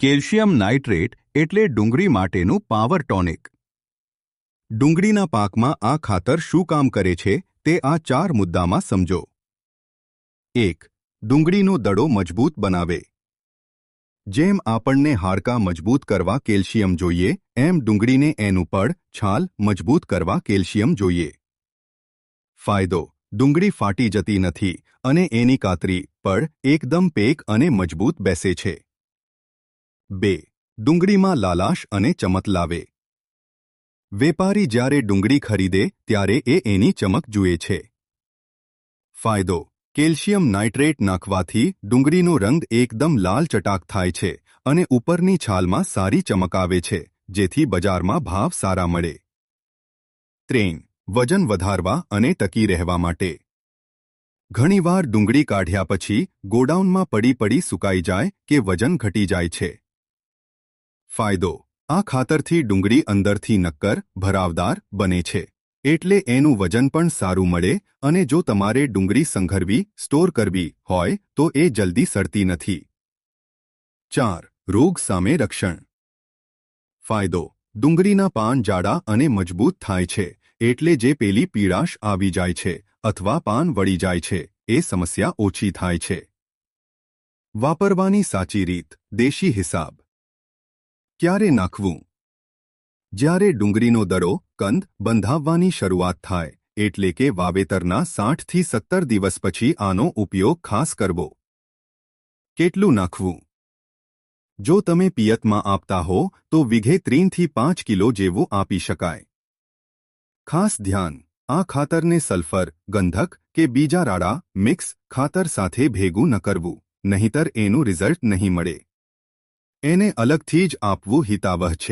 Calcium nitrate એટલે ડુંગળી માટેનું પાવર ટોનિક. ડુંગળીના પાકમાં આ ખાતર શું કામ કરે છે તે આ 4 મુદ્દામાં સમજો. 1. ડુંગળીનો દડો મજબૂત બનાવે. જેમ આપણને હાડકાં મજબૂત કરવા કેલ્શિયમ જોઈએ, એમ ડુંગળીને એનું પડ, છાલ મજબૂત કરવા કેલ્શિયમ જોઈએ. ફાયદો: ડુંગળી ફાટી જતી નથી અને એની કાતરી, પડ એકદમ પેક અને મજબૂત બેસે છે. 2. ડુંગળીમાં લાલાશ અને ચમક લાવે. વેપારી જ્યારે ડુંગળી ખરીદે ત્યારે એની ચમક જુએ છે. ફાયદો: કેલ્શિયમ નાઇટ્રેટ નાખવાથી ડુંગળીનો રંગ એકદમ લાલ ચટાક થાય છે અને ઉપરની છાલમાં સારી ચમક આવે છે, જેથી બજારમાં ભાવ સારા મળે. 3. વજન વધારવા અને ટકી રહેવા માટે. ઘણીવાર ડુંગળી કાઢ્યા પછી ગોડાઉનમાં પડી સુકાઈ જાય કે વજન ઘટી જાય છે. ફાયદો: આ ખાતરથી ડુંગળી અંદરથી નક્કર, ભરાવદાર બને છે, એટલે એનું વજન પણ સારું મળે અને જો તમારે ડુંગળી સંઘરવી, સ્ટોર કરવી હોય તો એ જલ્દી સડતી નથી. 4. રોગ સામે રક્ષણ. ફાયદો: ડુંગળીના પાન જાડા અને મજબૂત થાય છે, એટલે જે પેલી પીળાશ આવી જાય છે અથવા પાન વળી જાય છે, એ સમસ્યા ઓછી થાય છે. વાપરવાની સાચી રીત: દેશી હિસાબ. ક્યારે નાખવું? જ્યારે ડુંગળીનો દડો, કંદ બંધાવવાની શરૂઆત થાય, એટલે કે વાવેતરના 60 થી 70 દિવસ પછી આનો ઉપયોગ ખાસ કરવો. કેટલું નાખવું? જો તમે પિયતમાં આપતા હો તો વીઘે 3 થી 5 કિલો જેવું આપી શકાય. ખાસ ધ્યાન: આ ખાતરને સલ્ફર, ગંધક કે બીજા રાડા મિક્સ ખાતર સાથે ભેગું ન કરવું, નહીંતર એનું રિઝલ્ટ નહીં મળે. એને અલગથી જ આપવું હિતાવહ છે.